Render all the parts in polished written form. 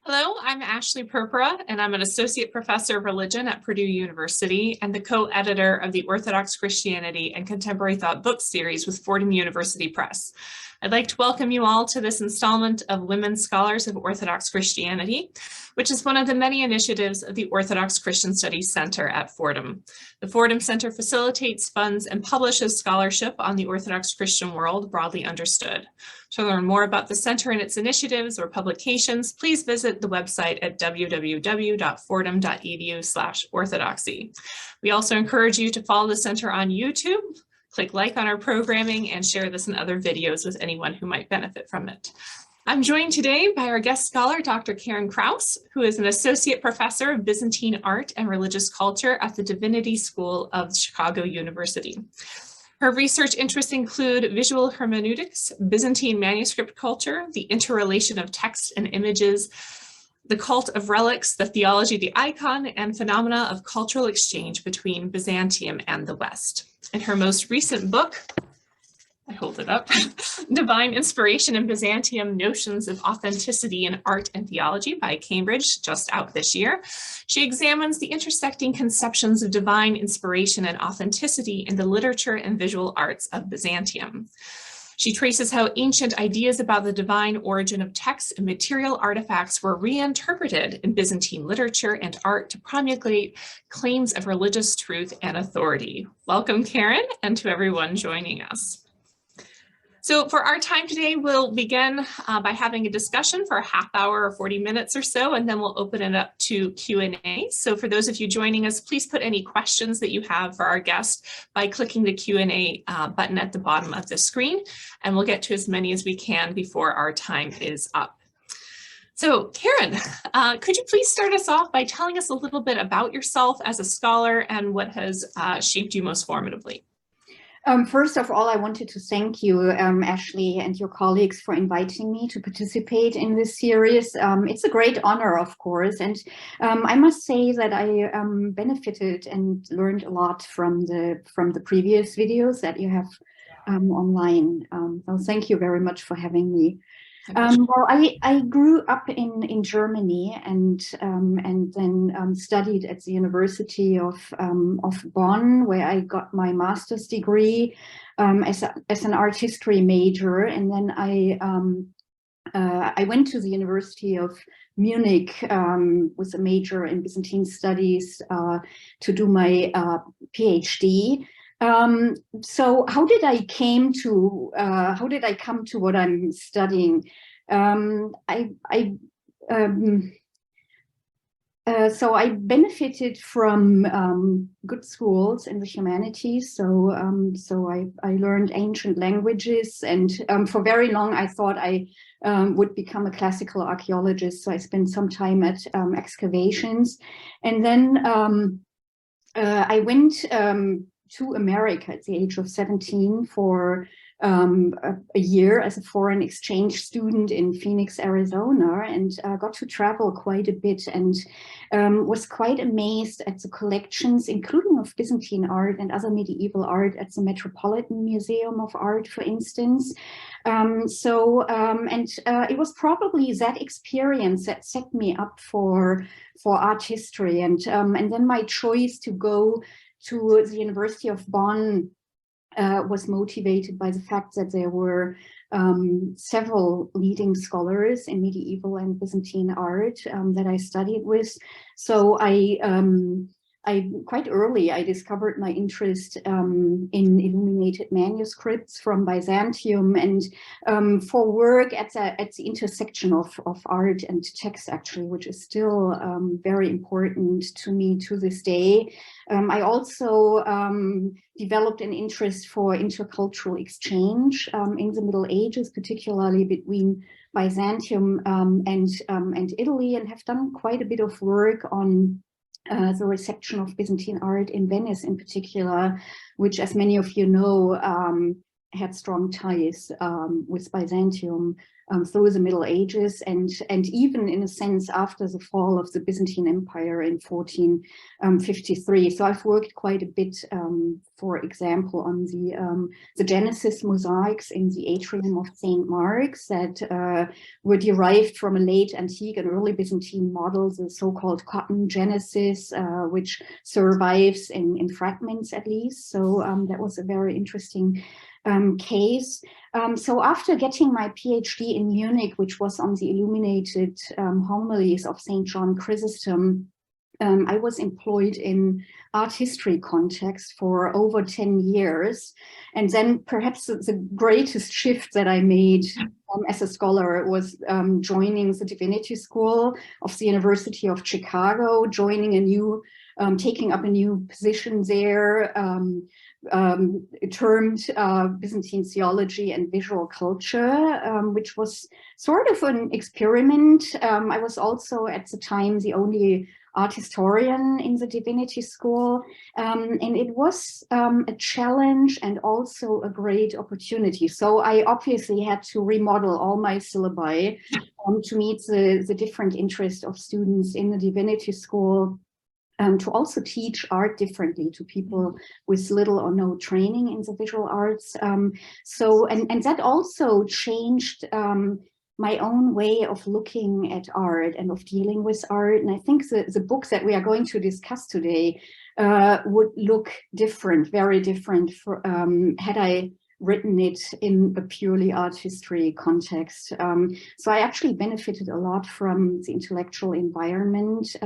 Hello, I'm Ashley Purpura, and I'm an associate professor of religion at Purdue University and the co-editor of the Orthodox Christianity and Contemporary Thought book series with Fordham University Press. I'd like to welcome you all to this installment of Women Scholars of Orthodox Christianity, which is one of the many initiatives of the Orthodox Christian Studies Center at Fordham. The Fordham Center facilitates, funds, and publishes scholarship on the Orthodox Christian world, broadly understood. To learn more about the center and its initiatives or publications, please visit the website at www.fordham.edu/orthodoxy. We also encourage you to follow the center on YouTube, click like on our programming, and share this and other videos with anyone who might benefit from it. I'm joined today by our guest scholar, Dr. Karin Krause, who is an associate professor of Byzantine art and religious culture at the Divinity School of Chicago University. Her research interests include visual hermeneutics, Byzantine manuscript culture, the interrelation of text and images, the cult of relics, the theology of the icon, and phenomena of cultural exchange between Byzantium and the West. In her most recent book, I hold it up, Divine Inspiration in Byzantium, Notions of Authenticity in Art and Theology by Cambridge, just out this year, she examines the intersecting conceptions of divine inspiration and authenticity in the literature and visual arts of Byzantium. She traces how ancient ideas about the divine origin of texts and material artifacts were reinterpreted in Byzantine literature and art to promulgate claims of religious truth and authority. Welcome, Karin, and to everyone joining us. So for our time today, we'll begin by having a discussion for a half hour or 40 minutes or so, and then we'll open it up to Q&A. So for those of you joining us, please put any questions that you have for our guest by clicking the Q&A button at the bottom of the screen, and we'll get to as many as we can before our time is up. So Karin, could you please start us off by telling us a little bit about yourself as a scholar and what has shaped you most formatively? First of all, I wanted to thank you, Ashley, and your colleagues for inviting me to participate in this series. It's a great honor, of course, and I must say that I benefited and learned a lot from the previous videos that you have online. So thank you very much for having me. Well, I grew up in Germany and then studied at the University of Bonn, where I got my master's degree as an art history major, and then I went to the University of Munich with a major in Byzantine studies to do my Ph.D. So how did I come to what I'm studying? So I benefited from good schools in the humanities. So I learned ancient languages, and for very long I thought I would become a classical archaeologist. So I spent some time at excavations, and then I went to America at the age of 17 for a year as a foreign exchange student in Phoenix, Arizona, and got to travel quite a bit, and was quite amazed at the collections, including of Byzantine art and other medieval art at the Metropolitan Museum of Art, for instance. It was probably that experience that set me up for art history, and then my choice to go to the University of Bonn was motivated by the fact that there were several leading scholars in medieval and Byzantine art that I studied with. So quite early, I discovered my interest in illuminated manuscripts from Byzantium, and for work at the intersection of art and text, actually, which is still very important to me to this day. I also developed an interest for intercultural exchange in the Middle Ages, particularly between Byzantium and Italy, and have done quite a bit of work on the reception of Byzantine art in Venice in particular, which, as many of you know, had strong ties with Byzantium through the Middle Ages, and even in a sense after the fall of the Byzantine Empire in 1453. So I've worked quite a bit, for example, on the Genesis mosaics in the atrium of St. Mark's that were derived from a late antique and early Byzantine model, the so-called cotton Genesis, which survives in fragments at least. So that was a very interesting case. So after getting my PhD in Munich, which was on the illuminated homilies of St. John Chrysostom, I was employed in art history context for over 10 years. And then perhaps the greatest shift that I made as a scholar was joining the Divinity School of the University of Chicago, taking up a new position there, termed Byzantine theology and visual culture, which was sort of an experiment. I was also at the time the only art historian in the Divinity School, and it was a challenge and also a great opportunity. So I obviously had to remodel all my syllabi to meet the different interests of students in the Divinity School, to also teach art differently to people with little or no training in the visual arts. And that also changed my own way of looking at art and of dealing with art. And I think the book that we are going to discuss today would look different, very different, had I written it in a purely art history context. So I actually benefited a lot from the intellectual environment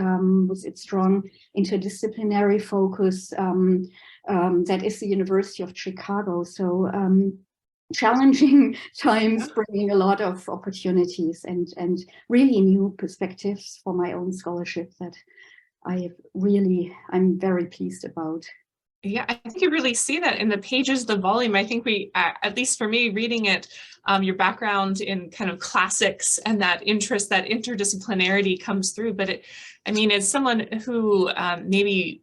with its strong interdisciplinary focus that is the University of Chicago. So challenging times, bringing a lot of opportunities and really new perspectives for my own scholarship that I'm very pleased about. Yeah, I think you really see that in the pages of the volume. I think we, at least for me, reading it, your background in kind of classics and that interest, that interdisciplinarity comes through. But as someone who maybe,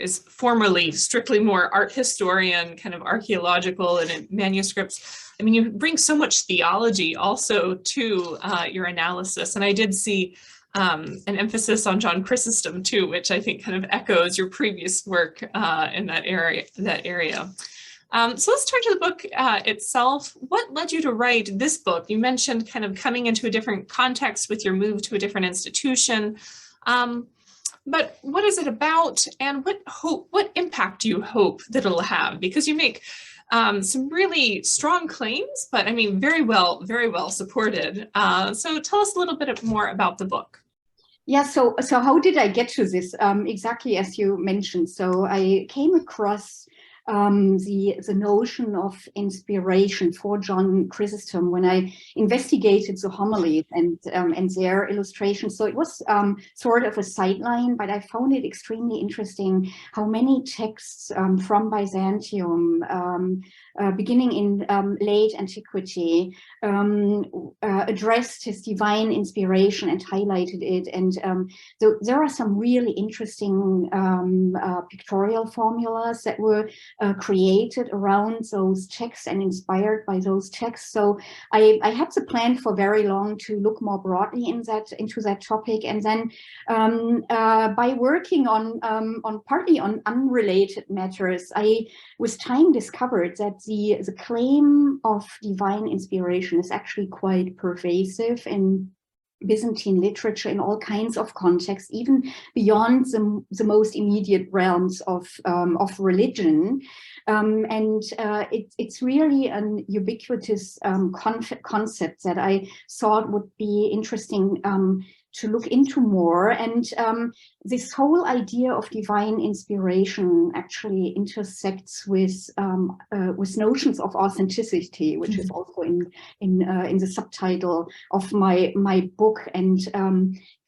is formerly strictly more art historian, kind of archaeological and in manuscripts, you bring so much theology also to your analysis. And I did see an emphasis on John Chrysostom too, which I think kind of echoes your previous work in that area. So let's turn to the book itself. What led you to write this book? You mentioned kind of coming into a different context with your move to a different institution. But what is it about, and what impact do you hope that it'll have? Because you make some really strong claims, but very well supported. So tell us a little bit more about the book. Yeah, so how did I get to this? Exactly as you mentioned. So I came across the notion of inspiration for John Chrysostom when I investigated the homilies and their illustrations. So it was sort of a sideline, but I found it extremely interesting how many texts from Byzantium, beginning in late antiquity, addressed his divine inspiration and highlighted it. And there are some really interesting pictorial formulas that were created around those texts and inspired by those texts. So I had the plan for very long to look more broadly into that topic, and then by working on partly on unrelated matters, I with time discovered that the claim of divine inspiration is actually quite pervasive in Byzantine literature in all kinds of contexts, even beyond the most immediate realms of religion. It's really an ubiquitous concept that I thought would be interesting to look into more. And this whole idea of divine inspiration actually intersects with notions of authenticity, which is also in the subtitle of my book, and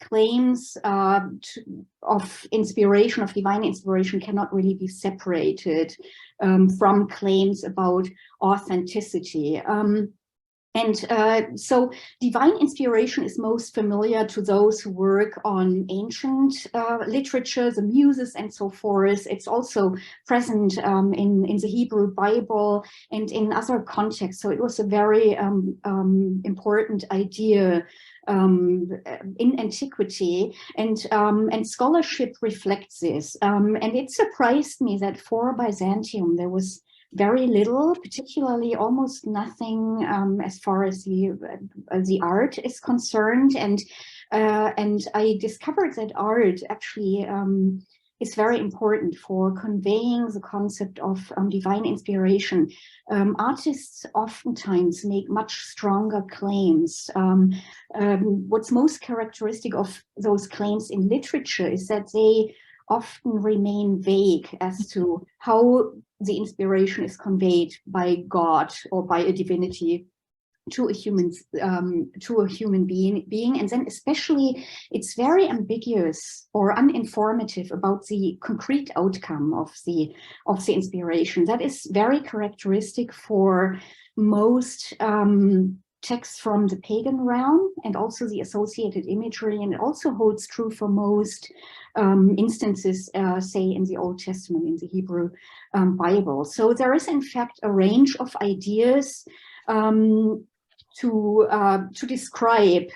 claims of inspiration, of divine inspiration, cannot really be separated from claims about authenticity. And so divine inspiration is most familiar to those who work on ancient literature, the Muses and so forth. It's also present in the Hebrew Bible and in other contexts. So it was a very important idea in antiquity, and scholarship reflects this. And it surprised me that for Byzantium there was very little, particularly almost nothing as far as the art is concerned, and I discovered that art actually is very important for conveying the concept of divine inspiration. Artists oftentimes make much stronger claims. What's most characteristic of those claims in literature is that they often remain vague as to how the inspiration is conveyed by God or by a divinity to a human being, and then especially it's very ambiguous or uninformative about the concrete outcome of the inspiration. That is very characteristic for most texts from the pagan realm and also the associated imagery, and it also holds true for most instances, say in the Old Testament, in the Hebrew Bible. So there is in fact a range of ideas to describe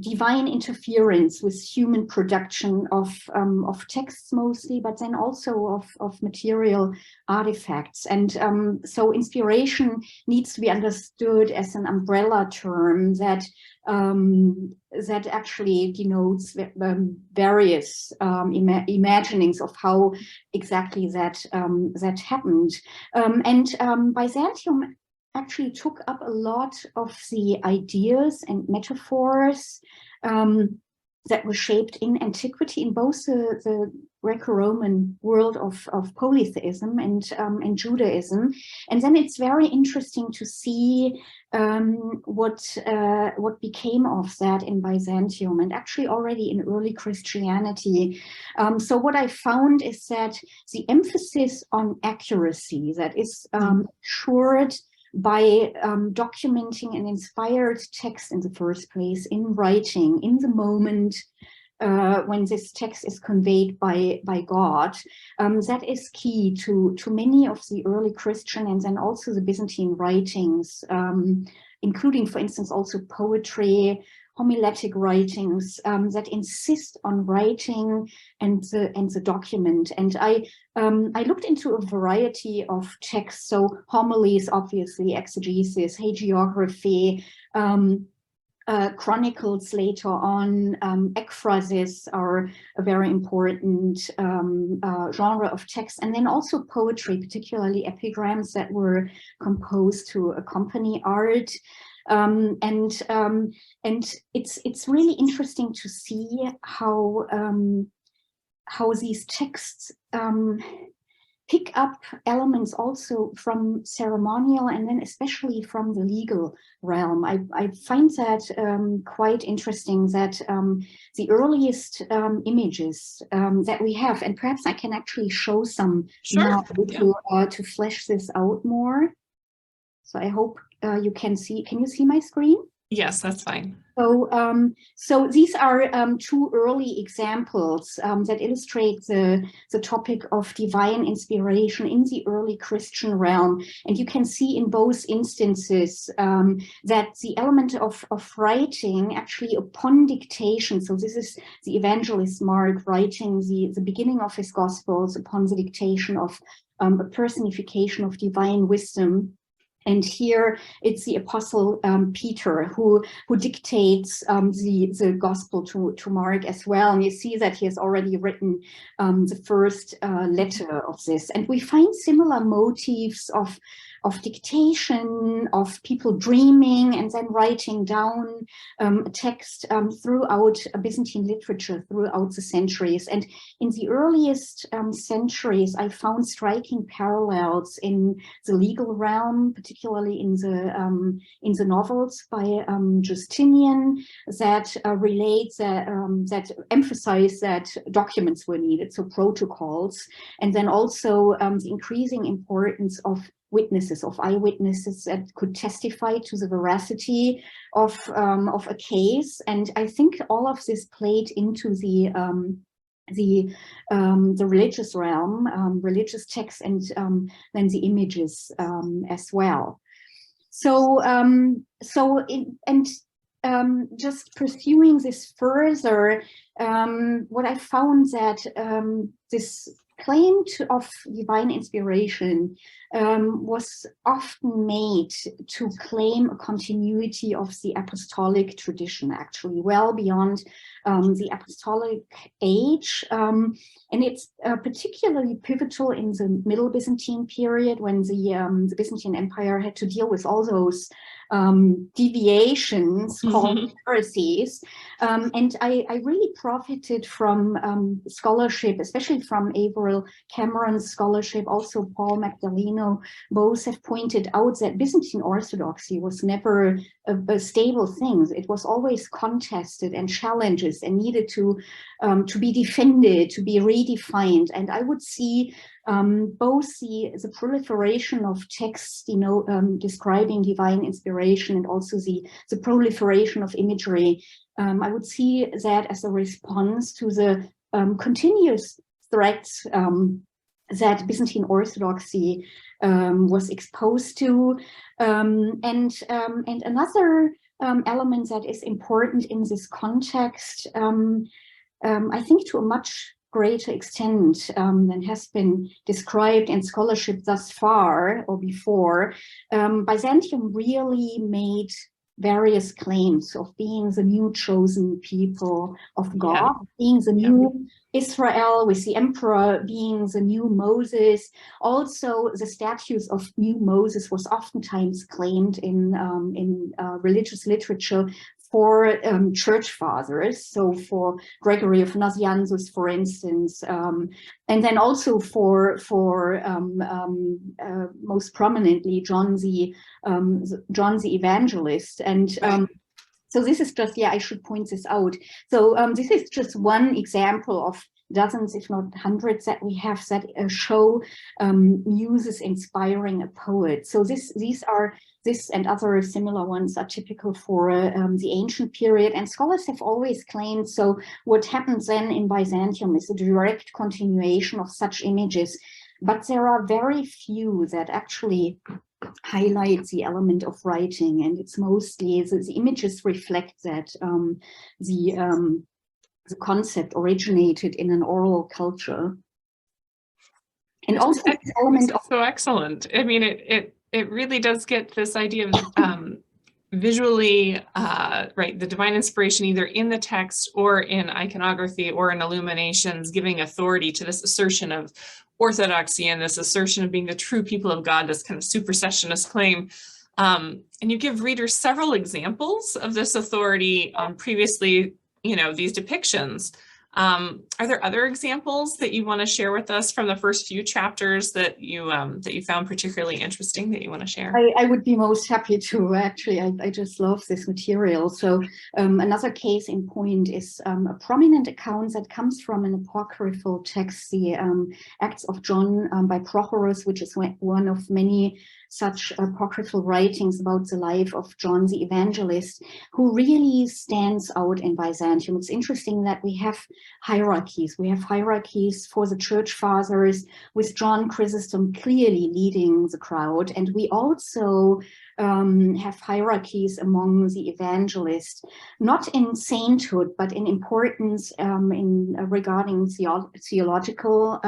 divine interference with human production of texts mostly, but then also of material artifacts. And so inspiration needs to be understood as an umbrella term that that actually denotes various imaginings of how exactly that that happened. And Byzantium actually took up a lot of the ideas and metaphors that were shaped in antiquity in both the Greco-Roman world of polytheism and Judaism. And then it's very interesting to see what became of that in Byzantium and actually already in early Christianity. So what I found is that the emphasis on accuracy that is assured by documenting an inspired text in the first place, in writing, in the moment when this text is conveyed by God, that is key to many of the early Christian and then also the Byzantine writings, including, for instance, also poetry, homiletic writings that insist on writing and the document. And I looked into a variety of texts, so homilies, obviously, exegesis, hagiography, chronicles later on, ekphrasis are a very important genre of text, and then also poetry, particularly epigrams that were composed to accompany art. And it's really interesting to see how these texts pick up elements also from ceremonial and then especially from the legal realm. I find that quite interesting, that the earliest images that we have, and perhaps I can actually show some now to flesh this out more. So I hope you can see. Can you see my screen? Yes, that's fine. So, so these are two early examples that illustrate the topic of divine inspiration in the early Christian realm. And you can see in both instances that the element of writing actually upon dictation, so this is the Evangelist Mark writing the beginning of his Gospels upon the dictation of a personification of divine wisdom. And here it's the Apostle Peter who dictates the gospel to Mark as well. And you see that he has already written the first letter of this. And we find similar motifs of dictation, of people dreaming and then writing down a text throughout Byzantine literature throughout the centuries. And in the earliest centuries, I found striking parallels in the legal realm, particularly in the novels by Justinian, that relate that emphasize that documents were needed, so protocols, and then also the increasing importance of witnesses, of eyewitnesses that could testify to the veracity of a case. And I think all of this played into the religious realm, religious texts, and then the images as well. So just pursuing this further, what I found that this claim of divine inspiration was often made to claim a continuity of the apostolic tradition, actually, well beyond the apostolic age. And it's particularly pivotal in the Middle Byzantine period, when the Byzantine Empire had to deal with all those deviations called heresies. And I really profited from scholarship, especially from Averil Cameron's scholarship. Also Paul Magdaleno both have pointed out that Byzantine Orthodoxy was never a stable thing. It was always contested and challenges and needed to be defended, to be redefined. And I would see both the proliferation of texts, describing divine inspiration, and also the proliferation of imagery. I would see that as a response to the continuous threats that Byzantine Orthodoxy was exposed to. And another element that is important in this context, I think to a much greater extent than has been described in scholarship thus far or before, Byzantium really made various claims of being the new chosen people of God, being the new Israel, with the emperor being the new Moses. Also, the status of new Moses was oftentimes claimed in religious literature for church fathers, so for Gregory of Nazianzus, for instance, and then also for most prominently John the Evangelist. And so this is just, I should point this out. So this is just one example of dozens, if not hundreds, that we have that show muses inspiring a poet. So this and other similar ones are typical for the ancient period, and scholars have always claimed. So what happens then in Byzantium is a direct continuation of such images, but there are very few that actually highlight the element of writing, and it's mostly the images reflect that the concept originated in an oral culture. And also the element of so excellent. I mean, it really does get this idea of visually, right, the divine inspiration either in the text or in iconography or in illuminations, giving authority to this assertion of orthodoxy and this assertion of being the true people of God, this kind of supersessionist claim. And you give readers several examples of this authority on previously, these depictions. Are there other examples that you want to share with us from the first few chapters that you found particularly interesting that you want to share? I would be most happy to, actually. I just love this material. So another case in point is a prominent account that comes from an apocryphal text, the Acts of John by Prochorus, which is one of many such apocryphal writings about the life of John the Evangelist, who really stands out in Byzantium. It's interesting that we have hierarchies. We have hierarchies for the church fathers, with John Chrysostom clearly leading the crowd. And we also have hierarchies among the evangelists, not in sainthood, but in importance regarding theological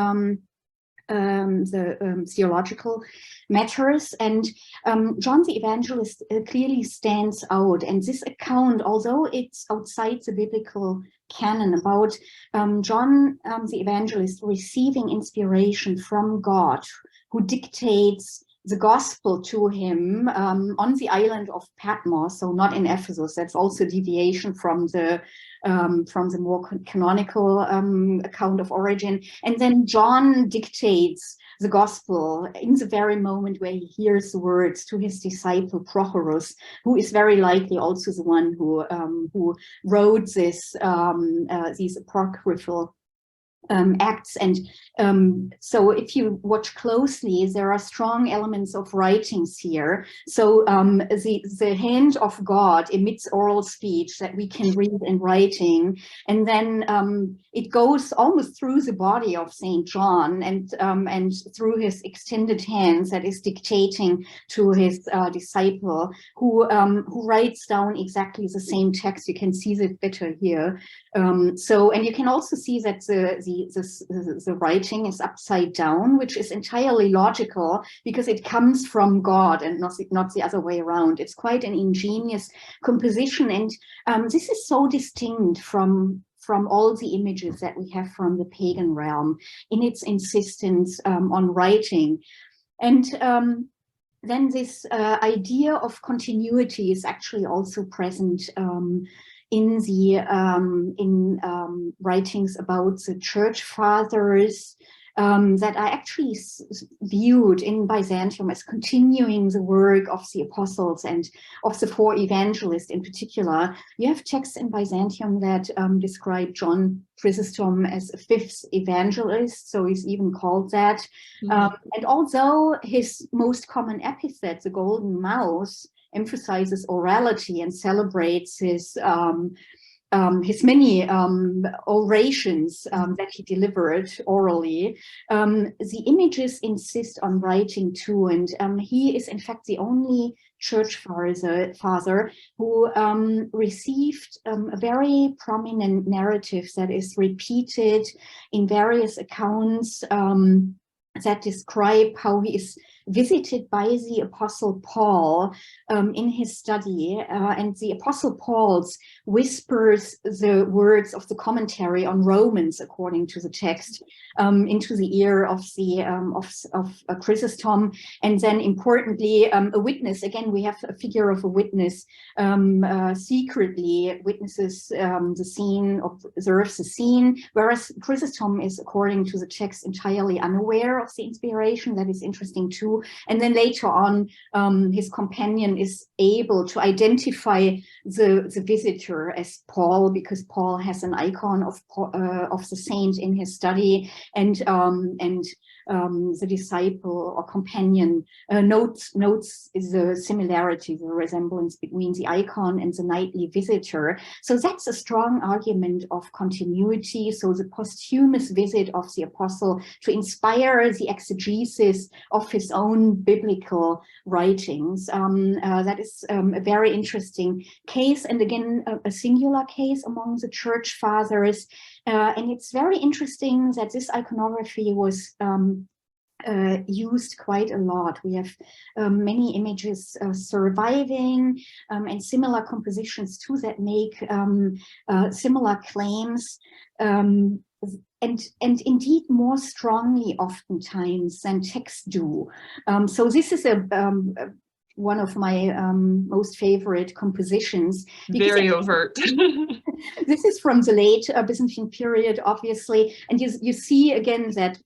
theological matters. And John the Evangelist clearly stands out. And this account, although it's outside the biblical canon, about John the Evangelist receiving inspiration from God, who dictates the gospel to him on the island of Patmos, so not in Ephesus. That's also deviation from the more canonical account of origin. And then John dictates the gospel in the very moment where he hears the words to his disciple Prochorus, who is very likely also the one who wrote these apocryphal acts. And so if you watch closely, there are strong elements of writings here. So the hand of God emits oral speech that we can read in writing, and then it goes almost through the body of Saint John and through his extended hands that is dictating to his disciple, who writes down exactly the same text. You can see that better here. And you can also see that the writing is upside down, which is entirely logical because it comes from God and not the other way around. It's quite an ingenious composition, and this is so distinct from all the images that we have from the pagan realm in its insistence on writing. And then this idea of continuity is actually also present in the writings about the church fathers that are actually viewed in Byzantium as continuing the work of the apostles and of the four evangelists in particular. You have texts in Byzantium that describe John Chrysostom as a fifth evangelist, so he's even called that. And although his most common epithet, the golden mouse, emphasizes orality and celebrates his many orations that he delivered orally, the images insist on writing too, and he is in fact the only church father who received a very prominent narrative that is repeated in various accounts that describe how he is visited by the Apostle Paul in his study, and the Apostle Paul whispers the words of the commentary on Romans, according to the text, into the ear of Chrysostom, and then importantly a witness. Again, we have a figure of a witness secretly witnesses the scene, observes the scene, whereas Chrysostom is, according to the text, entirely unaware of the inspiration. That is interesting too. And then later on, his companion is able to identify the visitor as Paul, because Paul has an icon of the saint in his study, and the disciple or companion notes the similarity, the resemblance between the icon and the nightly visitor. So that's a strong argument of continuity. So the posthumous visit of the apostle to inspire the exegesis of his own biblical writings. That is a very interesting case, and again, a singular case among the church fathers. And it's very interesting that this iconography was used quite a lot. We have many images surviving and similar compositions too that make similar claims, and indeed more strongly oftentimes than texts do. So this is one of my most favorite compositions. Very overt. This is from the late Byzantine period, obviously, and you see again that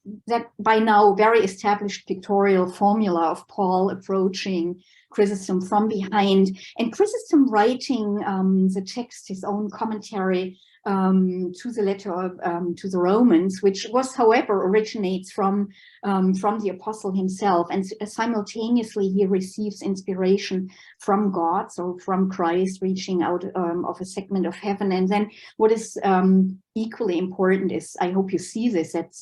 by now very established pictorial formula of Paul approaching Chrysostom from behind, and Chrysostom writing the text, his own commentary to the letter to the Romans, which was, however, originates from the apostle himself, and simultaneously he receives inspiration from God, so from Christ reaching out of a segment of heaven. And then what is equally important is, I hope you see this, that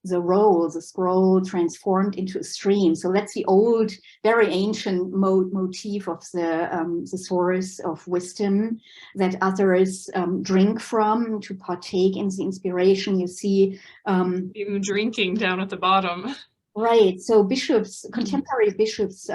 the scroll transformed into a stream. So that's the old, very ancient motif of the source of wisdom that others drink from to partake in the inspiration. You see even drinking down at the bottom. Right, so bishops, contemporary bishops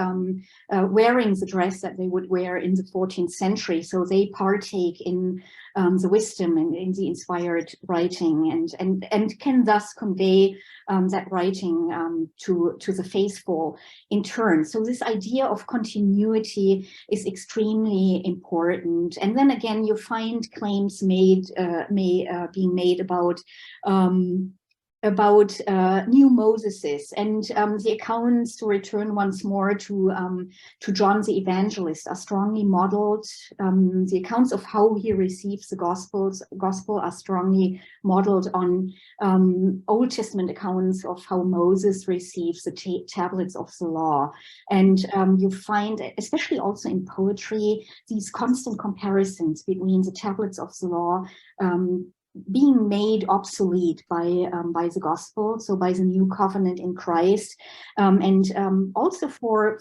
wearing the dress that they would wear in the 14th century, so they partake in the wisdom and in the inspired writing, and can thus convey that writing to the faithful in turn. So this idea of continuity is extremely important. And then again, you find claims being made about about new Moseses, and the accounts, to return once more to John the Evangelist, are strongly modeled. The accounts of how he receives the gospel are strongly modeled on Old Testament accounts of how Moses receives the tablets of the law. And you find, especially also in poetry, these constant comparisons between the tablets of the law being made obsolete by the gospel, so by the new covenant in Christ, and also for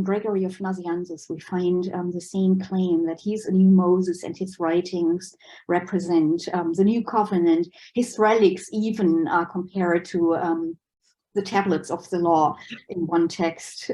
Gregory of Nazianzus, we find the same claim that he's a new Moses, and his writings represent the new covenant. His relics even are compared to the tablets of the law in one text.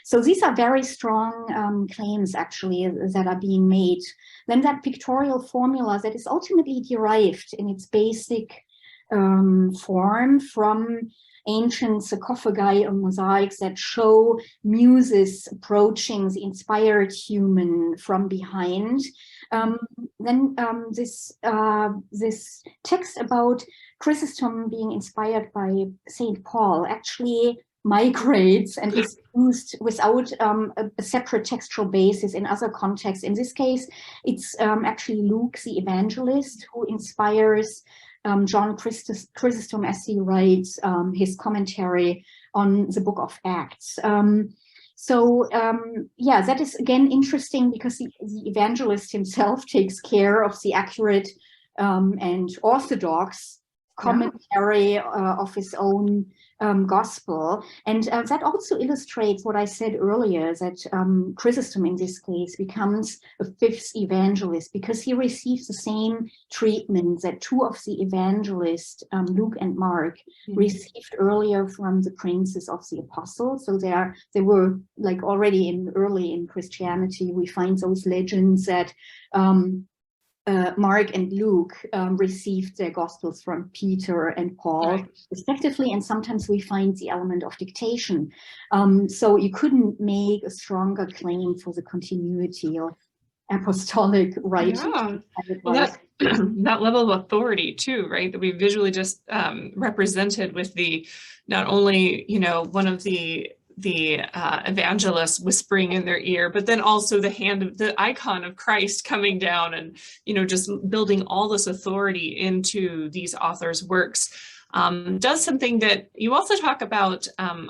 So these are very strong claims, actually, that are being made. Then that pictorial formula that is ultimately derived in its basic form from ancient sarcophagi and mosaics that show muses approaching the inspired human from behind. Then this text about Chrysostom being inspired by St. Paul actually migrates and is used without a separate textual basis in other contexts. In this case, it's actually Luke the Evangelist who inspires John Chrysostom as he writes his commentary on the book of Acts. Yeah, that is again interesting because the Evangelist himself takes care of the accurate and orthodox commentary of his own gospel. And that also illustrates what I said earlier, that Chrysostom in this case becomes a fifth evangelist because he receives the same treatment that two of the evangelists, Luke and Mark, received earlier from the princes of the apostles. So they were like already early in Christianity. We find those legends that Mark and Luke received their gospels from Peter and Paul, respectively, and sometimes we find the element of dictation. So you couldn't make a stronger claim for the continuity of apostolic writing. Yeah. Well, that level of authority too, right? That we visually just represented with the, not only, one of the evangelists whispering in their ear, but then also the icon of Christ coming down and, just building all this authority into these authors' works. Does something that you also talk about,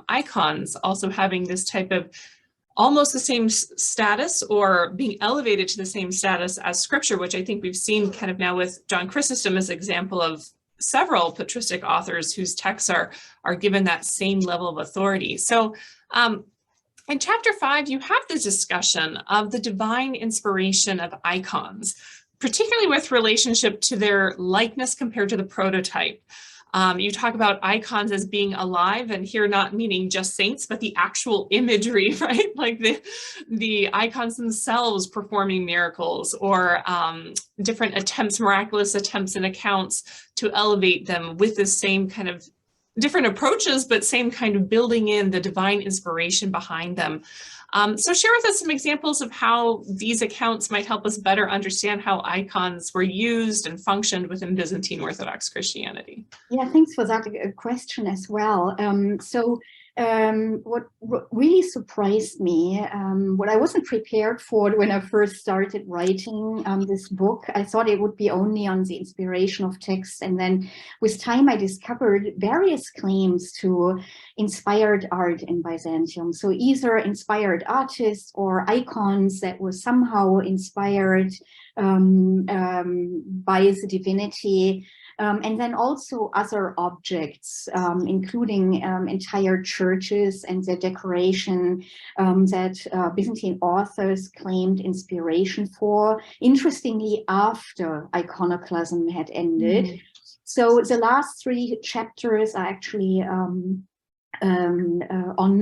icons also having this type of almost the same status or being elevated to the same status as scripture, which I think we've seen kind of now with John Chrysostom as an example of several patristic authors whose texts are given that same level of authority. So in chapter 5, you have the discussion of the divine inspiration of icons, particularly with relationship to their likeness compared to the prototype. You talk about icons as being alive, and here not meaning just saints, but the actual imagery, right? Like the icons themselves performing miracles or different attempts, miraculous attempts and accounts to elevate them with the same kind of different approaches, but same kind of building in the divine inspiration behind them. So share with us some examples of how these accounts might help us better understand how icons were used and functioned within Byzantine Orthodox Christianity. Yeah, thanks for that question as well. What really surprised me, what I wasn't prepared for when I first started writing this book, I thought it would be only on the inspiration of texts. And then with time, I discovered various claims to inspired art in Byzantium. So either inspired artists or icons that were somehow inspired by the divinity. And then also other objects, including entire churches and their decoration that Byzantine authors claimed inspiration for, interestingly, after iconoclasm had ended. So the last 3 chapters are actually on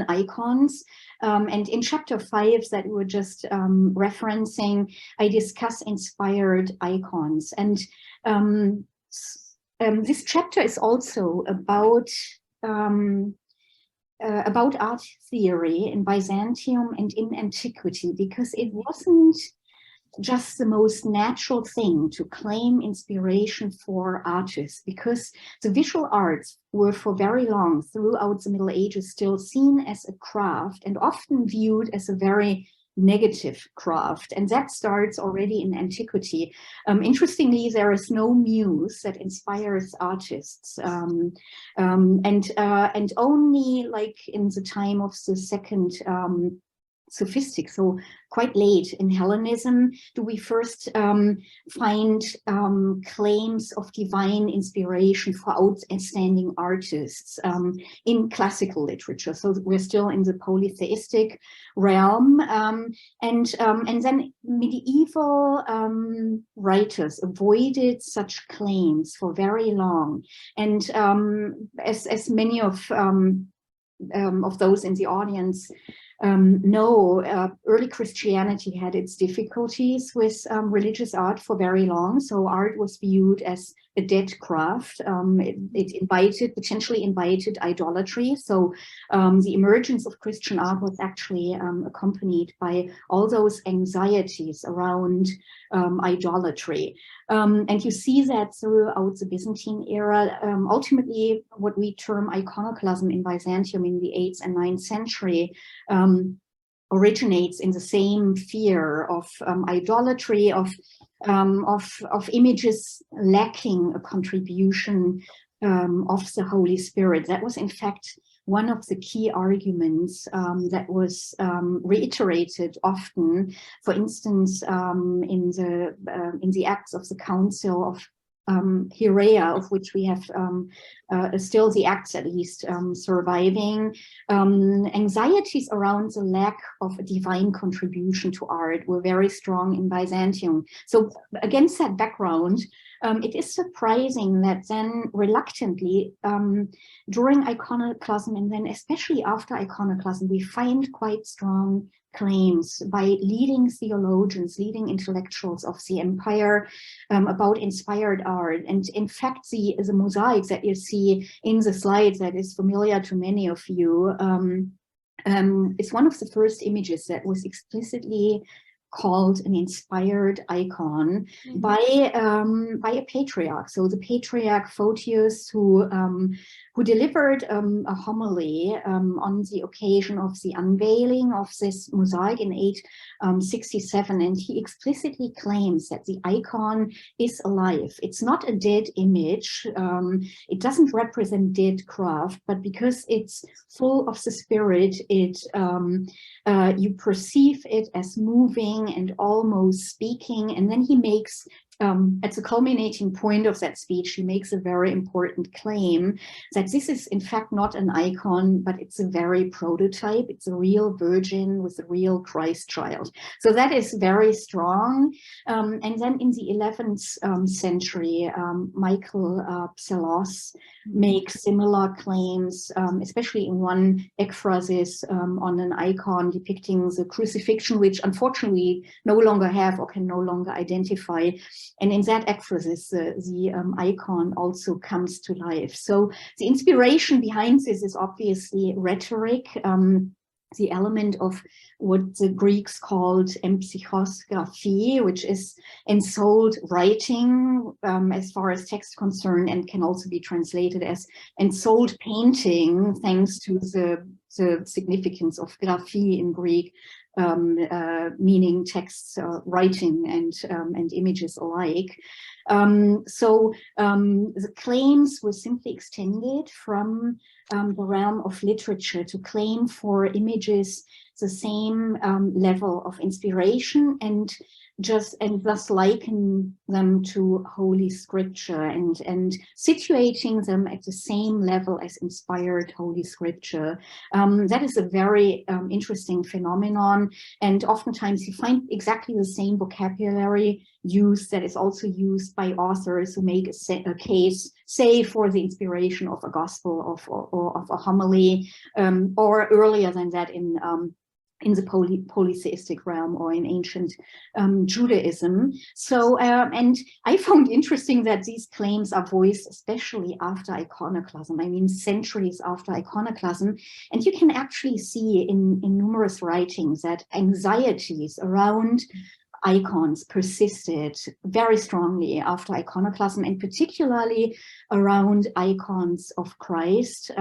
icons. And in chapter 5 that we were just referencing, I discuss inspired icons. And this chapter is also about art theory in Byzantium and in antiquity, because it wasn't just the most natural thing to claim inspiration for artists, because the visual arts were for very long throughout the Middle Ages still seen as a craft and often viewed as a very negative craft, and that starts already in antiquity. Interestingly, there is no muse that inspires artists, and only like in the time of the second sophistic, so quite late in Hellenism, do we first find claims of divine inspiration for outstanding artists in classical literature. So we're still in the polytheistic realm, and then medieval writers avoided such claims for very long, and as many of those in the audience early Christianity had its difficulties with religious art for very long. So art was viewed as a dead craft. It potentially invited idolatry. So the emergence of Christian art was actually accompanied by all those anxieties around idolatry. And you see that throughout the Byzantine era. Ultimately, what we term iconoclasm in Byzantium in the 8th and 9th century originates in the same fear of idolatry, of images lacking a contribution of the Holy Spirit. That was, in fact, one of the key arguments that was reiterated often, for instance, in the Acts of the Council of Hierea, of which we have still the Acts at least surviving. Anxieties around the lack of a divine contribution to art were very strong in Byzantium. So against that background, it is surprising that then reluctantly during iconoclasm, and then especially after iconoclasm, we find quite strong claims by leading theologians, leading intellectuals of the empire about inspired art. And in fact, the mosaics that you see in the slides, that is familiar to many of you, is one of the first images that was explicitly called an inspired icon by a patriarch. So the patriarch Photius, who delivered a homily on the occasion of the unveiling of this mosaic in 867, and he explicitly claims that the icon is alive. It's not a dead image. It doesn't represent dead craft, but because it's full of the Spirit, you perceive it as moving and almost speaking. And then he makes, at the culminating point of that speech, he makes a very important claim that this is in fact not an icon, but it's a very prototype. It's a real virgin with a real Christ child. So that is very strong. And then in the 11th century, Michael Psellos makes similar claims, especially in one ekphrasis on an icon depicting the crucifixion, which unfortunately no longer have or can no longer identify. And in that ekphrasis, the icon also comes to life. So the inspiration behind this is obviously rhetoric, the element of what the Greeks called empsychos graphy, which is ensouled writing as far as text concerned, and can also be translated as ensouled painting, thanks to the significance of graphy in Greek, meaning texts, writing and images alike. So the claims were simply extended from the realm of literature to claim for images the same level of inspiration, and thus liken them to Holy Scripture and situating them at the same level as inspired Holy Scripture. That is a very interesting phenomenon, and oftentimes you find exactly the same vocabulary used that is also used by authors who make a case, say, for the inspiration of a gospel or of a homily, or earlier than that in the polytheistic realm or in ancient Judaism. So, and I found interesting that these claims are voiced especially after iconoclasm, I mean centuries after iconoclasm, and you can actually see in numerous writings that anxieties around icons persisted very strongly after iconoclasm, and particularly around icons of Christ.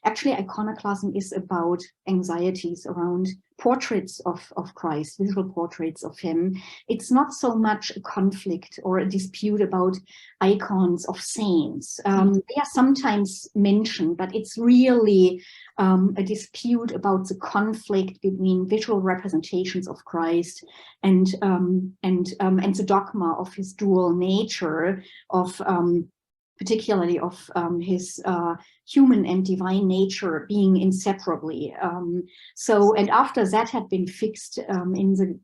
Actually, iconoclasm is about anxieties around portraits of Christ, visual portraits of him. It's not so much a conflict or a dispute about icons of saints. They are sometimes mentioned, but it's really a dispute about the conflict between visual representations of Christ and the dogma of his dual nature, of particularly of his human and divine nature being inseparably. And after that had been fixed in the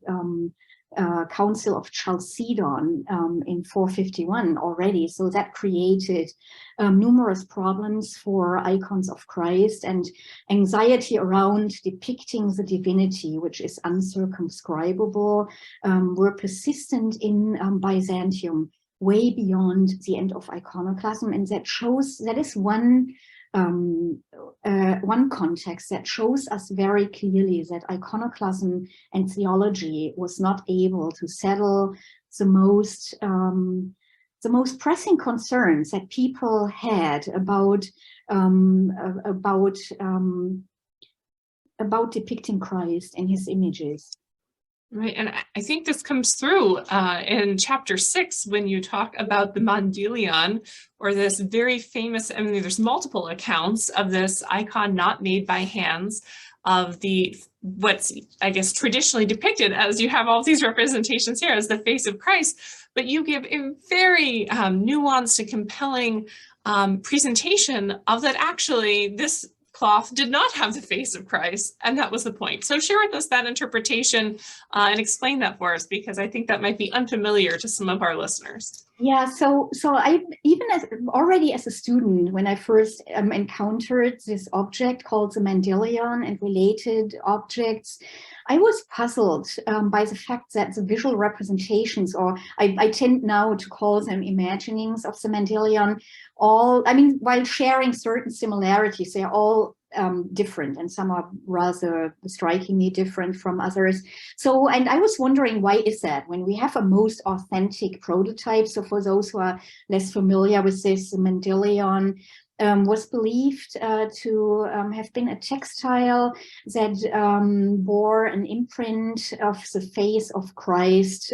Council of Chalcedon in 451 already, so that created numerous problems for icons of Christ, and anxiety around depicting the divinity, which is uncircumscribable, were persistent in Byzantium way beyond the end of iconoclasm. And that is one context that shows us very clearly that iconoclasm and theology was not able to settle the most pressing concerns that people had about depicting Christ and his images. Right, and I think this comes through in chapter 6 when you talk about the Mandelion, or this very famous, I mean, there's multiple accounts of this icon not made by hands of what's, I guess, traditionally depicted as, you have all these representations here as the face of Christ, but you give a very nuanced and compelling presentation of that actually this cloth did not have the face of Christ, and that was the point. So share with us that interpretation and explain that for us, because I think that might be unfamiliar to some of our listeners. Yeah, so I, even already as a student, when I first encountered this object called the Mandelion and related objects, I was puzzled by the fact that the visual representations, or I tend now to call them imaginings of the Mandelion, while sharing certain similarities, they're all different, and some are rather strikingly different from others. So, and I was wondering, why is that when we have a most authentic prototype? So for those who are less familiar with this, the Mandelion was believed to have been a textile that bore an imprint of the face of Christ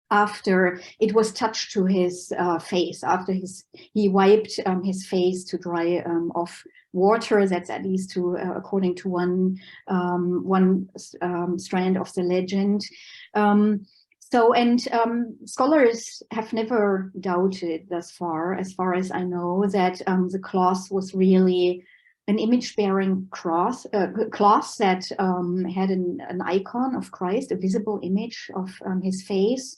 after it was touched to his face, after he wiped his face to dry off water. That's at least according to one strand of the legend. Scholars have never doubted thus far as I know, that the cloth was really an image-bearing cloth that had an icon of Christ, a visible image of his face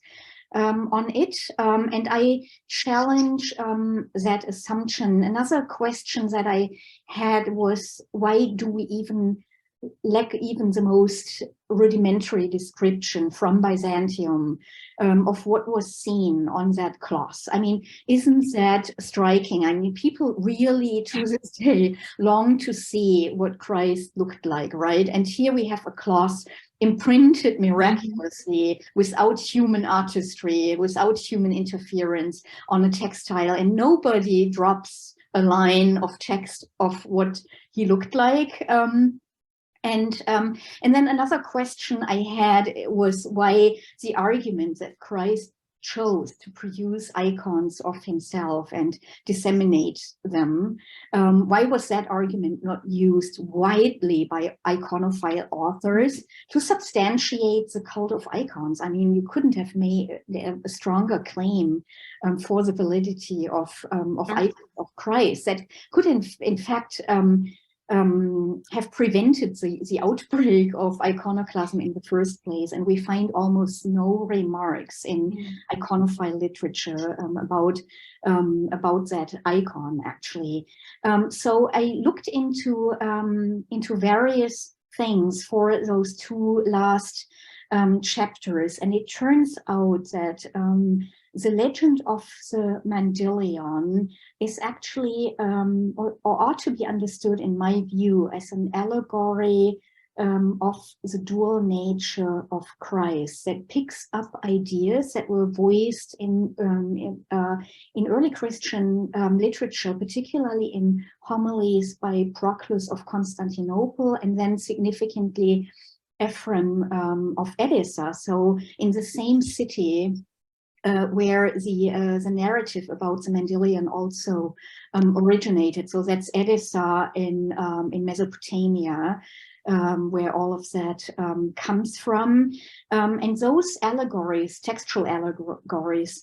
on it. And I challenge that assumption. Another question that I had was, why do we lack even the most rudimentary description from Byzantium of what was seen on that cloth? I mean, isn't that striking? I mean, people really to this day long to see what Christ looked like, right? And here we have a cloth imprinted miraculously without human artistry, without human interference on a textile, and nobody drops a line of text of what he looked like. And then another question I had was why the argument that Christ chose to produce icons of himself and disseminate them, why was that argument not used widely by iconophile authors to substantiate the cult of icons? I mean, you couldn't have made a stronger claim for the validity of icons of Christ that could in fact have prevented the outbreak of iconoclasm in the first place. And we find almost no remarks in iconophile literature about that icon, actually. So I looked into various things for those two last chapters, and it turns out that the legend of the Mandelion is actually, or ought to be understood, in my view, as an allegory of the dual nature of Christ, that picks up ideas that were voiced in early Christian literature, particularly in homilies by Proclus of Constantinople, and then significantly Ephraim of Edessa. So in the same city where the narrative about the Mandelion also originated. So that's Edessa in Mesopotamia, where all of that comes from. And those allegories, textual allegories,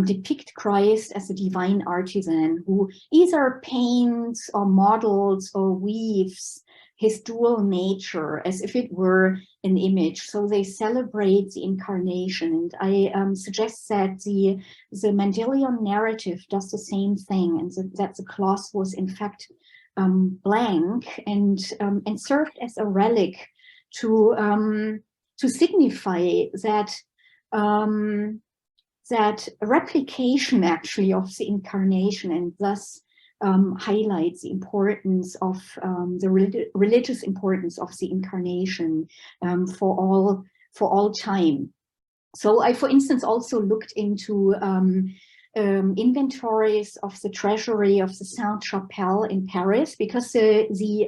depict Christ as a divine artisan who either paints or models or weaves his dual nature as if it were an image. So they celebrate the incarnation. And I suggest that the Mandelion narrative does the same thing, and that the cloth was in fact blank and served as a relic to signify that that replication actually of the incarnation, and thus highlights the importance of the religious importance of the incarnation for all time. So I, for instance, also looked into inventories of the treasury of the Sainte-Chapelle in Paris, because the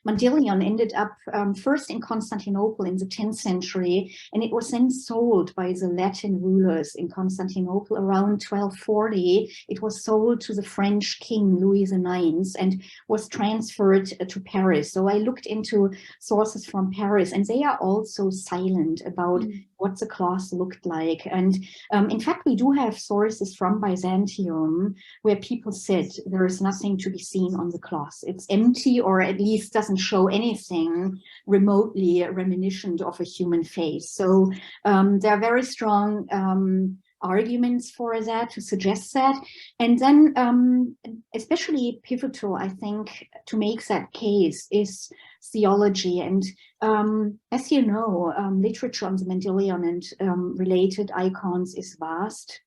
Mandelion ended up first in Constantinople in the 10th century, and it was then sold by the Latin rulers in Constantinople around 1240. It was sold to the French king Louis IX and was transferred to Paris. So I looked into sources from Paris, and they are also silent about what the cloth looked like. And in fact, we do have sources from Byzantium where people said there is nothing to be seen on the cloth. It's empty, or at least doesn't show anything remotely reminiscent of a human face. So there are very strong arguments for that, to suggest that. And then especially pivotal, I think, to make that case is theology. And as you know, literature on the Mandelion and related icons is vast.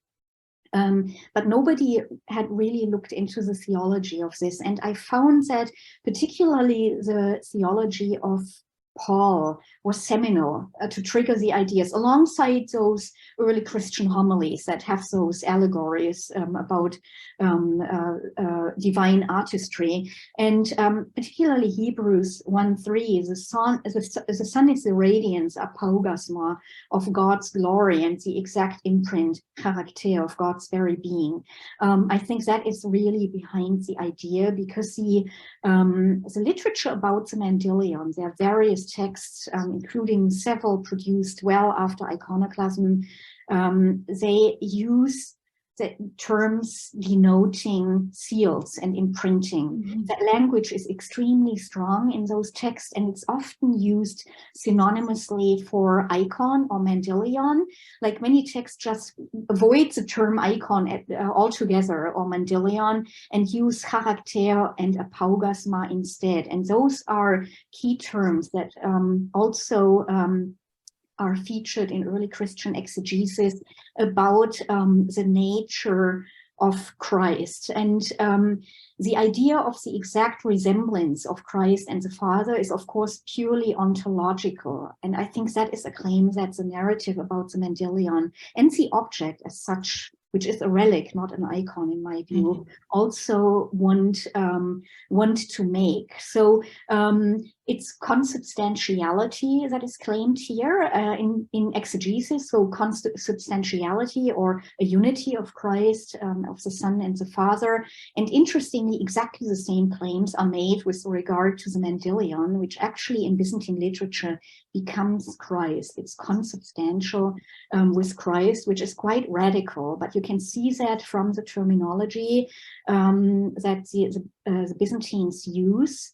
But nobody had really looked into the theology of this. And I found that particularly the theology of Paul was seminal to trigger the ideas, alongside those early Christian homilies that have those allegories about divine artistry. And particularly Hebrews 1:3, the sun is the radiance, apaugasma, of God's glory and the exact imprint, character, of God's very being. I think that is really behind the idea, because the literature about the Mandelion, there are various texts, including several produced well after iconoclasm, they use the terms denoting seals and imprinting. That language is extremely strong in those texts, and it's often used synonymously for icon or Mandelion. Like many texts just avoid the term icon altogether, or Mandelion, and use character and apaugasma instead. And those are key terms that also are featured in early Christian exegesis about the nature of Christ. And the idea of the exact resemblance of Christ and the Father is, of course, purely ontological. And I think that is a claim that the narrative about the Mandelion and the object as such, which is a relic, not an icon in my view, also want to make. So it's consubstantiality that is claimed here in exegesis. So consubstantiality, or a unity of Christ, of the Son and the Father. And interestingly, exactly the same claims are made with regard to the Mandelion, which actually in Byzantine literature becomes Christ. It's consubstantial with Christ, which is quite radical, but you can see that from the terminology that the Byzantines use.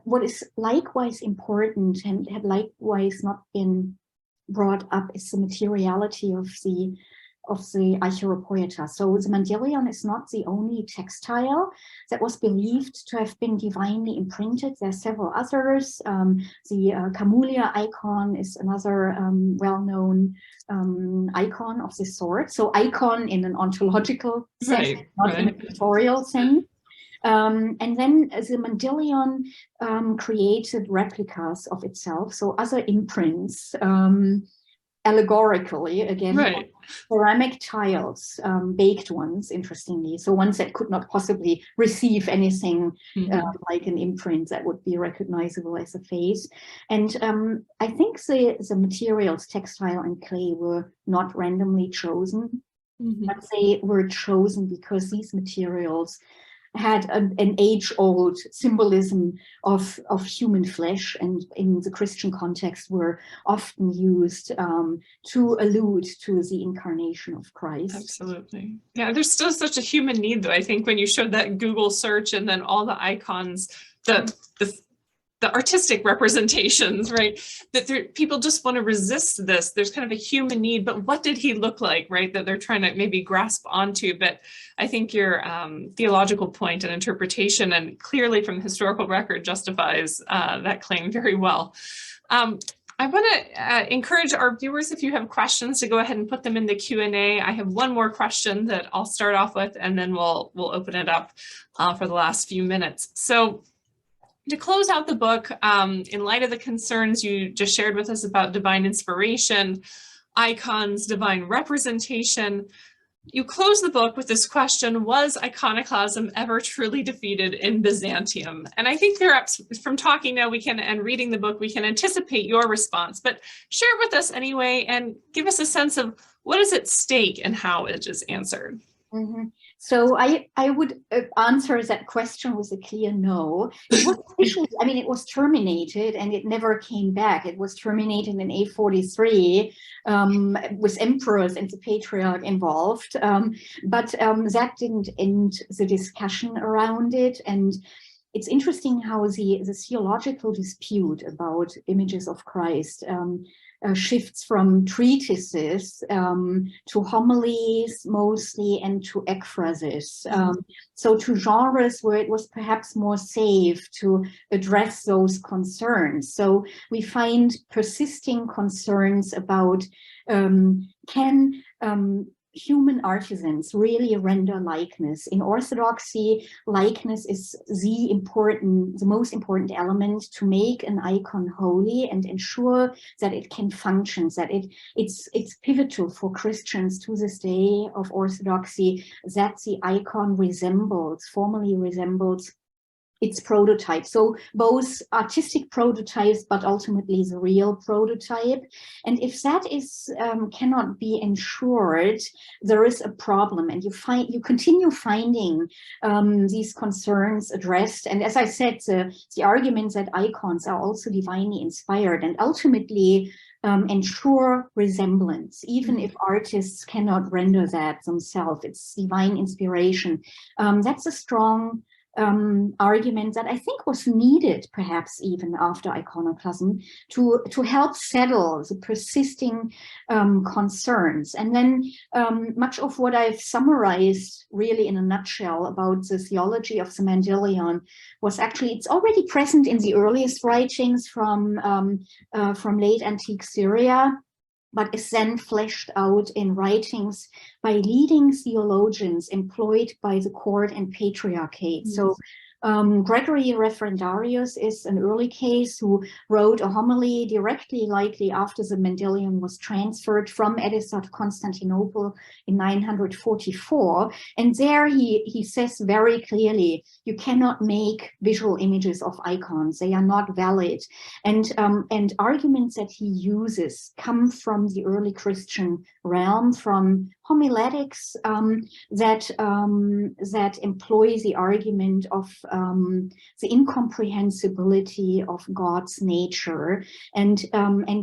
What is likewise important and had likewise not been brought up is the materiality of the Archeropoieta. So the Mandelion is not the only textile that was believed to have been divinely imprinted. There are several others. The Camulia icon is another well-known icon of this sort. So icon in an ontological sense, not in a pictorial sense. And then the Mandelion created replicas of itself, so other imprints, allegorically, again, Right. ceramic tiles, baked ones, interestingly, so ones that could not possibly receive anything like an imprint that would be recognizable as a face. And I think the materials, textile and clay, were not randomly chosen, but they were chosen because these materials had an age-old symbolism of human flesh, and in the Christian context were often used to allude to the incarnation of Christ. Absolutely. Yeah, there's still such a human need, though. I think when you showed that Google search and then all the icons, the artistic representations, right? That people just want to resist this. There's kind of a human need, but what did he look like, right? That they're trying to maybe grasp onto. But I think your theological point and interpretation, and clearly from the historical record, justifies that claim very well. I want to encourage our viewers, if you have questions, to go ahead and put them in the Q&A. I have one more question that I'll start off with, and then we'll open it up for the last few minutes. So, to close out the book, in light of the concerns you just shared with us about divine inspiration, icons, divine representation, you close the book with this question: was iconoclasm ever truly defeated in Byzantium? And I think perhaps from talking now and reading the book, we can anticipate your response, but share it with us anyway and give us a sense of what is at stake and how it is answered. So I would answer that question with a clear no. It was officially, I mean, it was terminated and it never came back. It was terminated in 843 with emperors and the patriarch involved. But that didn't end the discussion around it. And it's interesting how the theological dispute about images of Christ shifts from treatises to homilies mostly, and to ekphrasis. So to genres where it was perhaps more safe to address those concerns. So we find persisting concerns about can human artisans really render likeness? In Orthodoxy, likeness is the most important element to make an icon holy and ensure that it can function, that it's pivotal for Christians to this day of Orthodoxy that the icon formally resembles its prototype. So both artistic prototypes, but ultimately the real prototype. And if that is cannot be ensured, there is a problem. And you continue finding these concerns addressed. And as I said, the argument that icons are also divinely inspired and ultimately ensure resemblance, even if artists cannot render that themselves. It's divine inspiration. That's a strong argument that I think was needed, perhaps even after iconoclasm, to help settle the persisting concerns. And then much of what I've summarized really in a nutshell about the theology of the Mandelion was actually, it's already present in the earliest writings from late antique Syria, but is then fleshed out in writings by leading theologians employed by the court and patriarchate. So Gregory Referendarius is an early case who wrote a homily directly, likely after the Mandelion was transferred from Edessa to Constantinople in 944. And there he says very clearly, you cannot make visual images of icons. They are not valid. And arguments that he uses come from the early Christian realm, from homiletics that employ the argument of the incomprehensibility of God's nature, and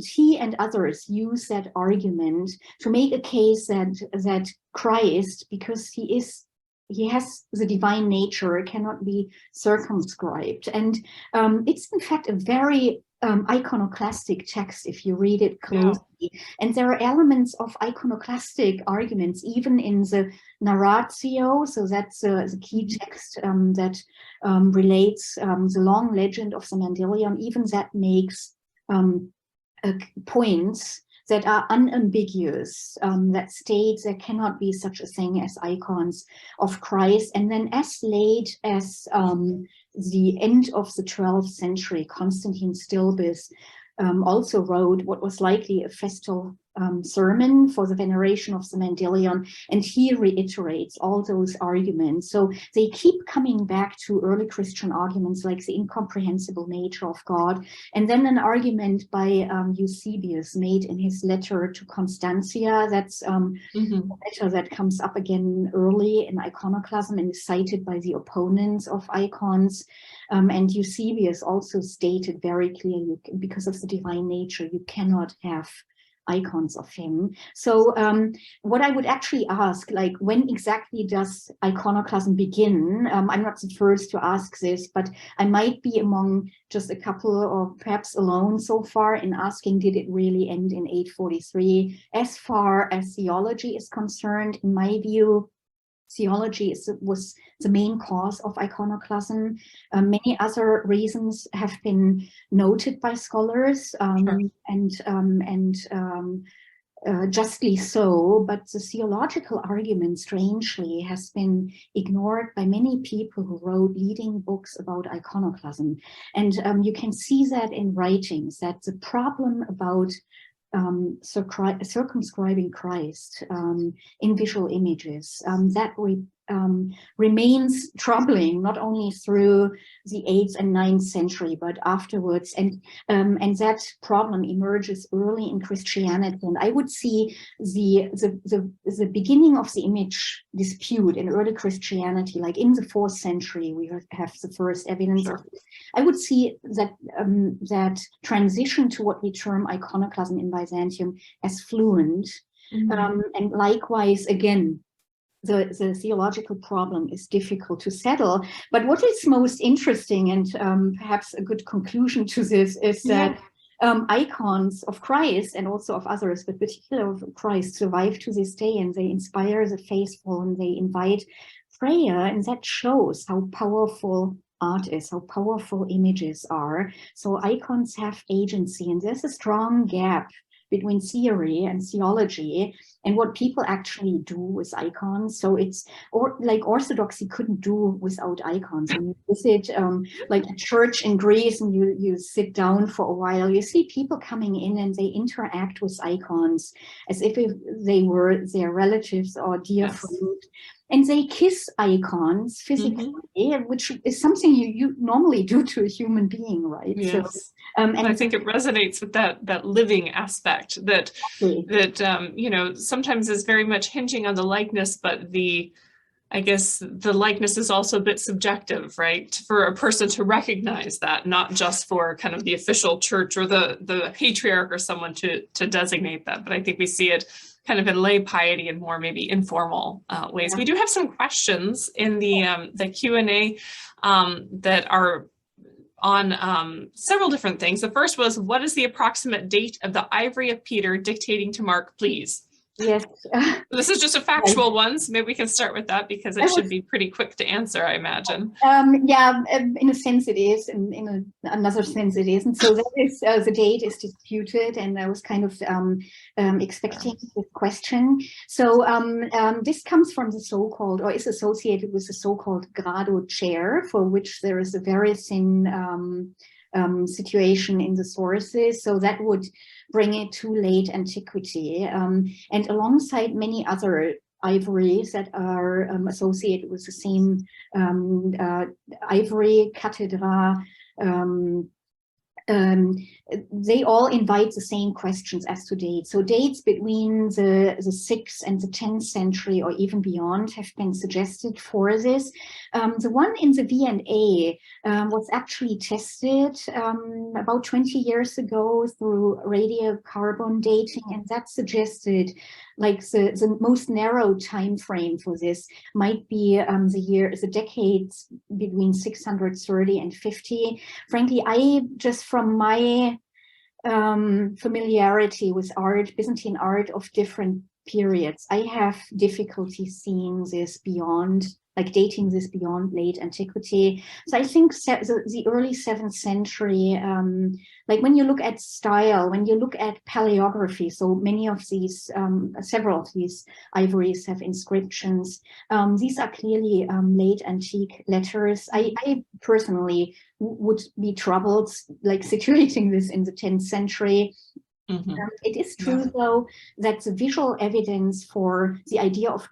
he and others use that argument to make a case that Christ, because he has the divine nature, cannot be circumscribed. And it's in fact a very iconoclastic text if you read it closely. Yeah. And there are elements of iconoclastic arguments even in the narratio. So that's the key text that relates the long legend of the Mandelion. Even that makes points that are unambiguous, that states there cannot be such a thing as icons of Christ. And then as late as the end of the 12th century, Constantine Stilbis also wrote what was likely a festal sermon for the veneration of the Mandelion, and he reiterates all those arguments. So they keep coming back to early Christian arguments like the incomprehensible nature of God, and then an argument by Eusebius made in his letter to Constantia. That's a letter that comes up again early in iconoclasm and is cited by the opponents of icons. And Eusebius also stated very clearly, because of the divine nature, you cannot have icons of him. So what I would actually ask, like, when exactly does iconoclasm begin? I'm not the first to ask this, but I might be among just a couple, or perhaps alone so far, in asking, did it really end in 843? As far as theology is concerned, in my view, theology was the main cause of iconoclasm. Many other reasons have been noted by scholars, justly so, but the theological argument, strangely, has been ignored by many people who wrote leading books about iconoclasm. And you can see that in writings, that the problem about circumscribing Christ in visual images, that remains troubling, not only through the 8th and 9th century, but afterwards. And that problem emerges early in Christianity. And I would see the beginning of the image dispute in early Christianity, like in the 4th century, we have the first evidence of it. I would see that that transition to what we term iconoclasm in Byzantium as fluent. And likewise, again, the theological problem is difficult to settle. But what is most interesting, and perhaps a good conclusion to this, is that icons of Christ, and also of others, but particularly of Christ, survive to this day, and they inspire the faithful, and they invite prayer, and that shows how powerful art is, how powerful images are. So icons have agency, and there's a strong gap between theory and theology and what people actually do with icons. So it's like orthodoxy couldn't do without icons. When you visit like a church in Greece and you sit down for a while, you see people coming in and they interact with icons as if they were their relatives or dear friends. And they kiss icons physically, which is something you normally do to a human being, right? Yes. So, and I think it resonates with that living aspect that you know, sometimes is very much hinging on the likeness, but I guess the likeness is also a bit subjective, right? For a person to recognize that, not just for kind of the official church or the patriarch or someone to designate that. But I think we see it kind of in lay piety and more maybe informal ways. We do have some questions in the Q&A that are on several different things. The first was, what is the approximate date of the ivory of Peter dictating to Mark, please? Yes. This is just a factual one, so maybe we can start with that because it should be pretty quick to answer, I imagine. Yeah, in a sense it is, and in another sense it isn't. So that is, the date is disputed, and I was kind of expecting this question. So this comes from the so-called, or is associated with the so-called Grado chair, for which there is a very thin situation in the sources, so that would bring it to late antiquity, and alongside many other ivories that are associated with the same ivory cathedra. They all invite the same questions as to dates. So dates between the 6th and the 10th century or even beyond have been suggested for this. The one in the V&A was actually tested about 20 years ago through radiocarbon dating, and that suggested like the most narrow time frame for this might be the decades between 630 and 50. Frankly, I just from my familiarity with art, Byzantine art of different periods. I have difficulty seeing this beyond, like dating this beyond late antiquity. So I think the early 7th century, like when you look at style, when you look at paleography, so many of these, several of these ivories have inscriptions. These are clearly late antique letters. I personally would be troubled like situating this in the 10th century. It is true, though, that the visual evidence for the idea of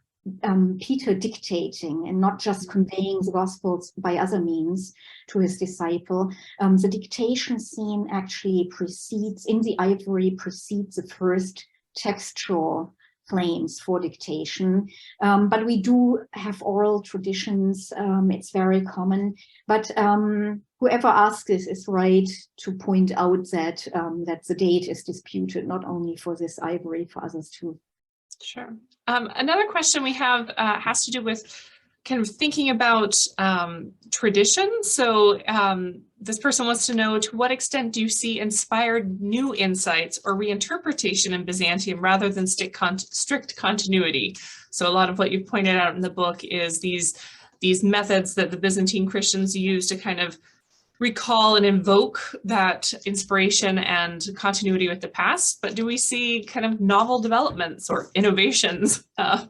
Peter dictating and not just conveying the Gospels by other means to his disciple, the dictation scene actually precedes, in the ivory, precedes the first textual claims for dictation. But we do have oral traditions. It's very common. But whoever asks this is right to point out that that the date is disputed, not only for this ivory, for others too. Sure. Another question we have has to do with kind of thinking about tradition. So this person wants to know, to what extent do you see inspired new insights or reinterpretation in Byzantium rather than strict continuity? So a lot of what you've pointed out in the book is these methods that the Byzantine Christians use to kind of recall and invoke that inspiration and continuity with the past, but do we see kind of novel developments or innovations, to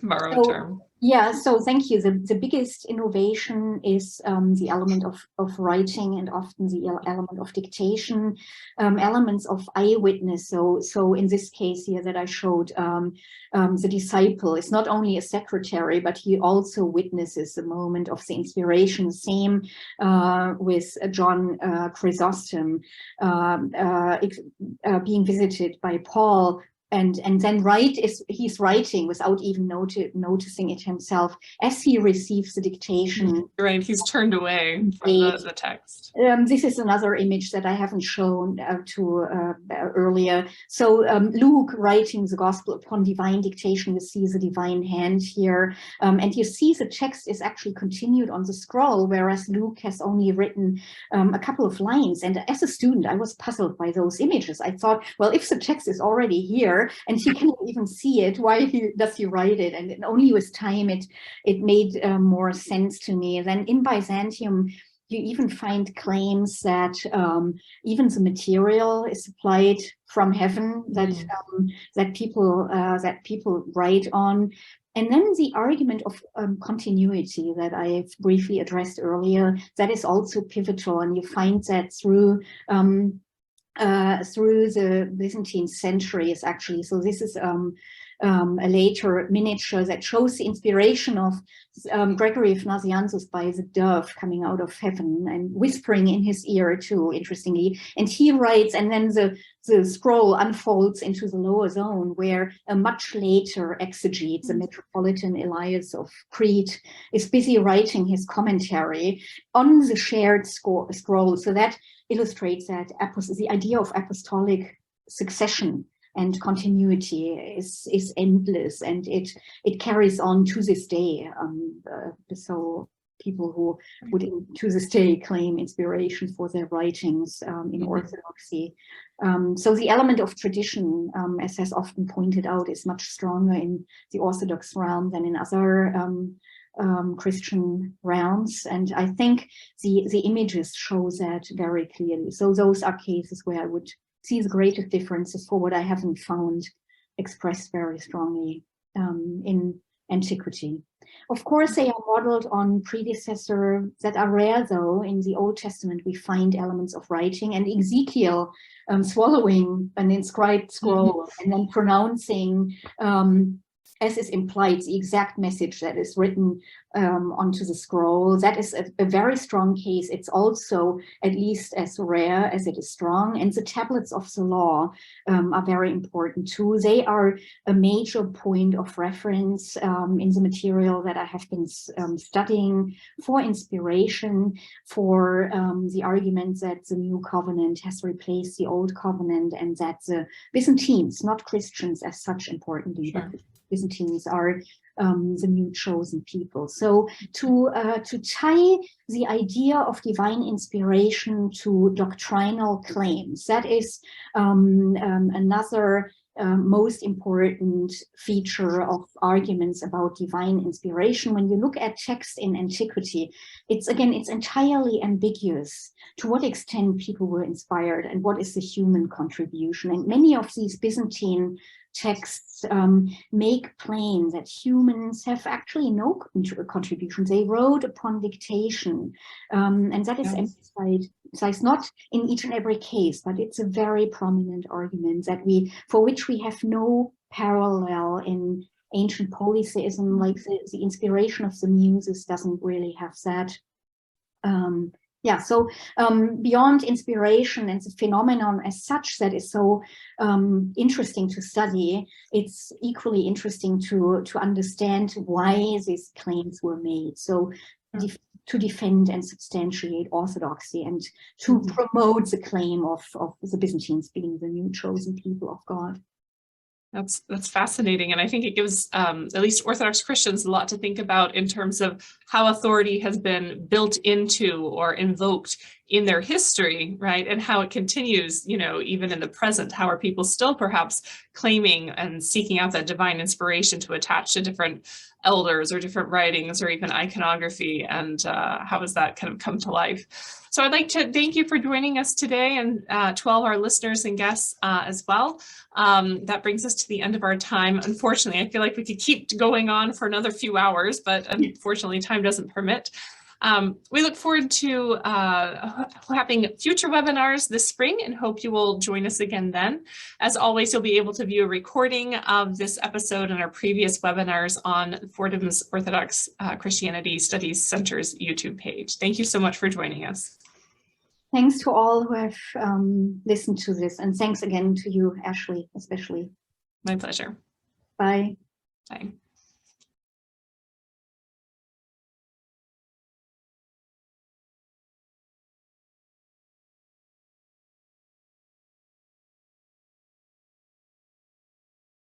borrow a term? Yeah, so thank you. The biggest innovation is the element of writing, and often the element of dictation, elements of eyewitness. So in this case here that I showed, the disciple is not only a secretary, but he also witnesses the moment of the inspiration. Same with John Chrysostom being visited by Paul. And then he's writing without even noticing it himself as he receives the dictation. Right, he's turned away from the text. This is another image that I haven't shown earlier. So Luke writing the gospel upon divine dictation, you see the divine hand here. And you see the text is actually continued on the scroll, whereas Luke has only written a couple of lines. And as a student, I was puzzled by those images. I thought, well, if the text is already here, and he cannot even see it, why does he write it? And only with time it made more sense to me. Then in Byzantium, you even find claims that even the material is supplied from heaven, that people write on. And then the argument of continuity that I've briefly addressed earlier, that is also pivotal, and you find that through the Byzantine centuries, actually. So this is a later miniature that shows the inspiration of Gregory of Nazianzus by the dove coming out of heaven and whispering in his ear too, interestingly. And he writes, and then the scroll unfolds into the lower zone, where a much later exegete, the Metropolitan Elias of Crete, is busy writing his commentary on the shared scroll. So that illustrates that the idea of apostolic succession and continuity is endless, and it carries on to this day. So people who would to this day claim inspiration for their writings in Orthodoxy. So the element of tradition, as has often pointed out, is much stronger in the Orthodox realm than in other Christian realms, and I think the images show that very clearly. So those are cases where I would see the greatest differences for what I haven't found expressed very strongly in antiquity. Of course, they are modeled on predecessor that are rare, though. In the Old Testament, we find elements of writing, and Ezekiel swallowing an inscribed scroll and then pronouncing, as is implied, the exact message that is written onto the scroll. That is a very strong case. It's also at least as rare as it is strong. And the tablets of the law are very important too. They are a major point of reference in the material that I have been studying for inspiration, for the argument that the new covenant has replaced the old covenant, and that the Byzantines, not Christians as such importantly, but Byzantines are the new chosen people. So to tie the idea of divine inspiration to doctrinal claims, that is another most important feature of arguments about divine inspiration. When you look at text in antiquity, it's entirely ambiguous to what extent people were inspired and what is the human contribution. And many of these Byzantine texts make plain that humans have actually no contributions. They wrote upon dictation, and that is emphasized not in each and every case, but it's a very prominent argument that for which we have no parallel in ancient polytheism. Like the inspiration of the muses doesn't really have that. So beyond inspiration and the phenomenon as such that is so interesting to study, it's equally interesting to understand why these claims were made. So to defend and substantiate orthodoxy and to promote the claim of the Byzantines being the new chosen people of God. That's fascinating. And I think it gives at least Orthodox Christians a lot to think about in terms of how authority has been built into or invoked in their history, right? And how it continues, even in the present. How are people still perhaps claiming and seeking out that divine inspiration to attach to different elders or different writings or even iconography? And how has that kind of come to life? So I'd like to thank you for joining us today, and to all our listeners and guests as well. That brings us to the end of our time. Unfortunately, I feel like we could keep going on for another few hours, but unfortunately time doesn't permit. We look forward to having future webinars this spring and hope you will join us again then. As always, you'll be able to view a recording of this episode and our previous webinars on Fordham's Orthodox Christianity Studies Center's YouTube page. Thank you so much for joining us. Thanks to all who have listened to this, and thanks again to you, Ashley, especially. My pleasure. Bye. Bye.